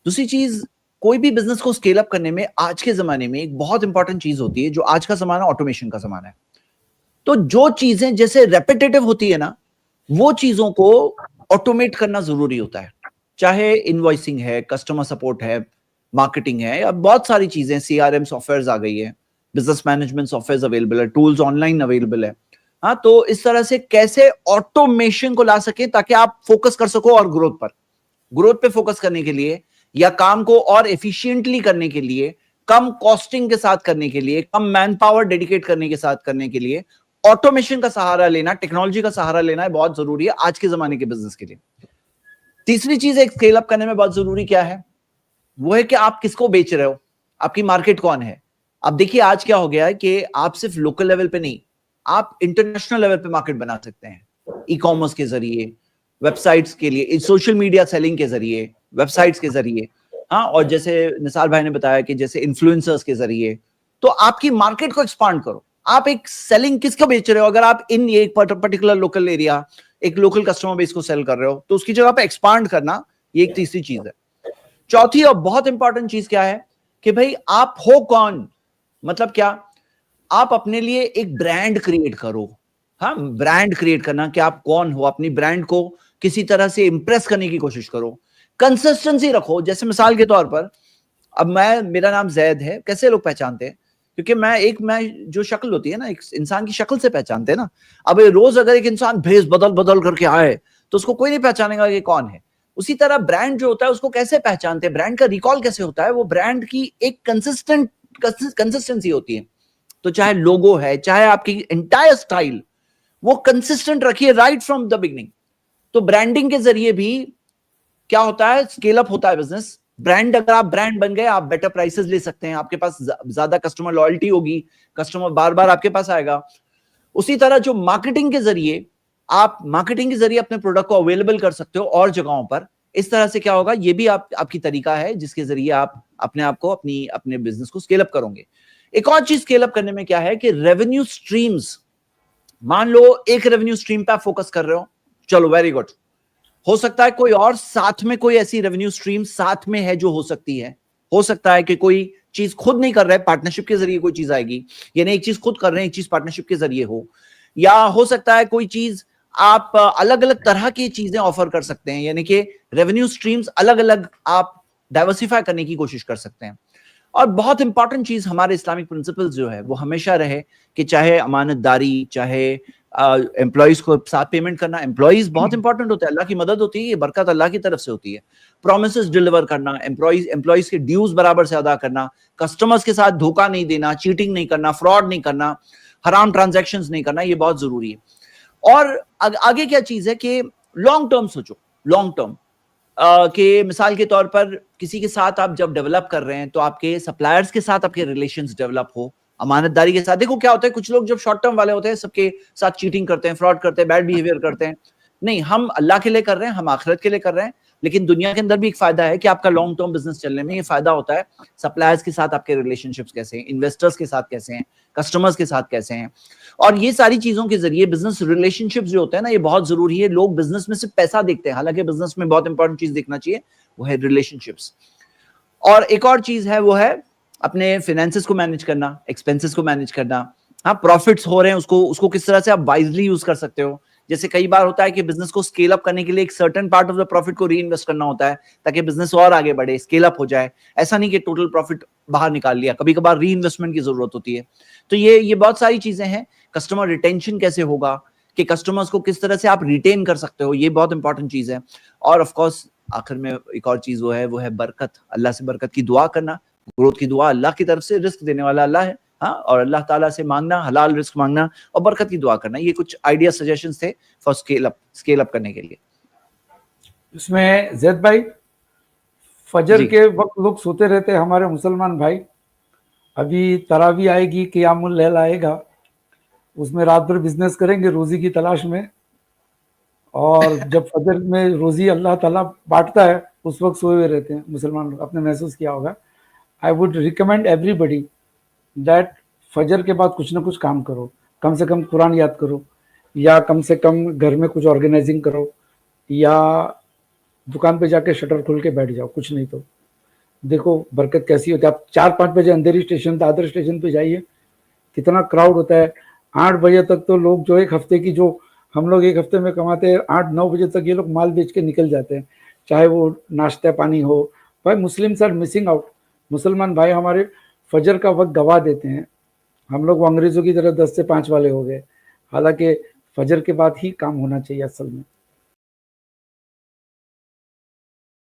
दूसरी चीज, कोई भी बिजनेस को स्केल अप करने में आज के जमाने में एक बहुत इंपॉर्टेंट चीज होती है, जो आज का जमाना ऑटोमेशन का जमाना है। तो जो चीजें जैसे रेपिटेटिव होती है ना, वो चीजों को ऑटोमेट करना जरूरी होता है। चाहे इनवॉइसिंग है, कस्टमर सपोर्ट है, मार्केटिंग है, या बहुत सारी चीजें, सीआरएम सॉफ्टवेयर आ गई है, बिजनेस मैनेजमेंट सॉफ्टवेयर अवेलेबल है, टूल्स ऑनलाइन अवेलेबल है। हाँ, तो इस तरह से कैसे ऑटोमेशन को ला सके ताकि आप फोकस कर सको और ग्रोथ पे फोकस करने के लिए, या काम को और एफिशिएंटली करने के लिए, कम कॉस्टिंग के साथ करने के लिए, कम मैन पावर डेडिकेट करने के साथ करने के लिए ऑटोमेशन का सहारा लेना, टेक्नोलॉजी का सहारा लेना है बहुत जरूरी है आज के जमाने के बिजनेस के लिए। तीसरी चीज एक स्केल अप करने में बहुत जरूरी क्या है, वो है कि आप किसको बेच रहे हो, आपकी मार्केट कौन है। अब देखिए आज क्या हो गया है कि आप सिर्फ लोकल लेवल पे नहीं, आप इंटरनेशनल लेवल पे मार्केट बना सकते हैं, ई कॉमर्स के जरिए, वेबसाइट्स के लिए, सोशल मीडिया सेलिंग के जरिए, वेबसाइट्स के जरिए। हाँ, और जैसे निसार भाई ने बताया कि जैसे इन्फ्लुएंसर्स के जरिए, तो आपकी मार्केट को एक्सपांड करो। आप एक सेलिंग किसको बेच रहे हो, अगर आप इन एक पर्टिकुलर लोकल एरिया, एक लोकल कस्टमर बेस को सेल कर रहे हो, तो उसकी जगह पे एक्सपांड करना, ये एक तीसरी चीज है। चौथी और बहुत इंपॉर्टेंट चीज क्या है कि भाई आप हो कौन, मतलब क्या, आप अपने लिए एक ब्रांड क्रिएट करो। हाँ, ब्रांड क्रिएट करना कि आप कौन हो, अपनी ब्रांड को किसी तरह से इंप्रेस करने की कोशिश करो, कंसिस्टेंसी रखो। जैसे मिसाल के तौर पर, अब मेरा नाम जैद है, कैसे लोग पहचानते हैं, क्योंकि मैं जो शक्ल होती है ना, एक इंसान की शक्ल से पहचानते हैं ना। अब रोज अगर एक इंसान भेष बदल बदल करके आए तो उसको कोई नहीं पहचानेगा कि कौन है। उसी तरह ब्रांड जो होता है उसको कैसे पहचानते हैं, ब्रांड का रिकॉल कैसे होता है, वो ब्रांड की एक कंसिस्टेंसी होती है। तो चाहे लोगो है, चाहे आपकी एंटायर स्टाइल, वो कंसिस्टेंट रखिए राइट फ्रॉम द बिगनिंग। तो ब्रांडिंग के जरिए भी क्या होता है, स्केल अप होता है बिजनेस। ब्रांड, अगर आप ब्रांड बन गए, आप बेटर प्राइसेस ले सकते हैं, आपके पास ज्यादा कस्टमर लॉयल्टी होगी, कस्टमर बार बार आपके पास आएगा। उसी तरह जो मार्केटिंग के जरिए, आप मार्केटिंग के जरिए अपने प्रोडक्ट को अवेलेबल कर सकते हो और जगहों पर। इस तरह से क्या होगा, ये भी आपकी तरीका है जिसके जरिए आप अपने आप को, अपने बिजनेस को स्केल अप करोगे। एक और चीज स्केल अप करने में क्या है कि रेवेन्यू स्ट्रीम्स, मान लो एक रेवेन्यू स्ट्रीम पे आप फोकस कर रहे हो, चलो वेरी गुड। हो सकता है कोई और साथ में कोई ऐसी रेवेन्यू स्ट्रीम साथ में है जो हो सकती है। हो सकता है कि कोई चीज खुद नहीं कर रहा है, पार्टनरशिप के जरिए कोई चीज आएगी, यानी एक चीज खुद कर रहे हैं, एक चीज पार्टनरशिप के जरिए हो। या हो सकता है कोई चीज आप अलग अलग तरह की चीजें ऑफर कर सकते हैं, यानी कि रेवेन्यू स्ट्रीम्स अलग अलग आप डाइवर्सिफाई करने की कोशिश कर सकते हैं। और बहुत इंपॉर्टेंट चीज, हमारे इस्लामिक प्रिंसिपल्स जो है वो हमेशा रहे कि चाहे अमानतदारी, चाहे एम्प्लॉइज को साथ पेमेंट करना, एम्प्लॉइज बहुत इंपॉर्टेंट होता है, अल्लाह की मदद होती है, ये बरकत अल्लाह की तरफ से होती है। प्रोमिसेस डिलीवर करना, एम्प्लॉइज के ड्यूज बराबर से अदा करना, कस्टमर्स के साथ धोखा नहीं देना, चीटिंग नहीं करना, फ्रॉड नहीं करना, हराम ट्रांजैक्शंस नहीं करना, ये बहुत जरूरी है। और आगे क्या चीज है कि लॉन्ग टर्म सोचो, लॉन्ग टर्म कि मिसाल के तौर पर किसी के साथ आप जब डेवलप कर रहे हैं तो आपके सप्लायर्स के साथ आपके रिलेशंस डेवलप हो अमानतदारी के साथ। देखो क्या होता है, कुछ लोग जब शॉर्ट टर्म वाले होते हैं सबके साथ चीटिंग करते हैं, फ्रॉड करते हैं, बैड बिहेवियर करते हैं। नहीं, हम अल्लाह के लिए कर रहे हैं, हम आखिरत के लिए कर रहे हैं, लेकिन दुनिया के अंदर भी एक फायदा है कि आपका लॉन्ग टर्म बिजनेस चलने में ये फायदा होता है। सप्लायर्स के साथ आपके रिलेशनशिप्स कैसे हैं, इन्वेस्टर्स के साथ कैसे हैं, कस्टमर्स के साथ कैसे हैं, और ये सारी चीजों के जरिए बिजनेस रिलेशनशिप्स जो होते हैं ना, ये बहुत जरूरी है। लोग बिजनेस में सिर्फ पैसा देखते हैं, हालांकि बिजनेस में बहुत इंपॉर्टेंट चीज देखना चाहिए, वो है रिलेशनशिप्स। और एक और चीज है, वो है अपने फाइनेंसेस को मैनेज करना, एक्सपेंसेस को मैनेज करना। हाँ, प्रॉफिट्स हो रहे हैं, उसको उसको किस तरह से आप वाइजली यूज कर सकते हो। जैसे कई बार होता है कि बिजनेस को स्केल अप करने के लिए एक certain part of the profit को री इन्वेस्ट करना होता है ताकि बिजनेस और आगे बढ़े, स्केल अप हो जाए। ऐसा नहीं कि टोटल प्रॉफिट बाहर निकाल लिया, कभी कभार री इन्वेस्टमेंट की जरूरत होती है। तो ये बहुत सारी चीजें हैं। कस्टमर रिटेंशन कैसे होगा, कि कस्टमर्स को किस तरह से आप रिटेन कर सकते हो, ये बहुत इंपॉर्टेंट चीज है। और ऑफ कोर्स आखिर में एक और चीज वो है बरकत, अल्लाह से बरकत की दुआ करना। ग्रोथ की दुआ अल्लाह की तरफ से, रिस्क देने वाला अल्लाह है। हाँ, और अल्लाह ताला से मांगना, हलाल रिस्क मांगना और बरकत की दुआ करना, ये कुछ आइडिया सजेशंस थे फॉर स्केल अप करने के लिए। इसमें जैद भाई, फजर के वक्त लोग सोते रहते हैं हमारे मुसलमान भाई, अभी तरावी आएगी, क़ियामुल लैल आएगा, उसमें रात भर बिजनेस करेंगे रोजी की तलाश में, और जब फजर में रोजी अल्लाह ताला बांटता है उस वक्त सोए हुए रहते हैं मुसलमान लोग। आपने महसूस किया होगा। I would recommend everybody that फजर के बाद कुछ ना कुछ काम करो, कम से कम कुरान याद करो, या कम से कम घर में कुछ ऑर्गेनाइजिंग करो, या दुकान पे जाके शटर खोल के बैठ जाओ, कुछ नहीं तो देखो बरकत कैसी होती है। आप 4-5 बजे अंधेरी स्टेशन दादर स्टेशन पे जाइए, कितना क्राउड होता है। 8 बजे तक तो लोग जो एक हफ्ते की जो हम लोग एक हफ्ते में कमाते हैं 8-9 बजे तक ये लोग माल बेच के निकल जाते हैं, चाहे वो नाश्ता पानी हो। भाई मुस्लिम्स आर मिसिंग आउट। मुसलमान भाई हमारे फजर का वक्त गवा देते हैं। हम लोग वो अंग्रेजों की तरह 10 से 5 वाले हो गए, हालांकि फजर के बाद ही काम होना चाहिए असल में।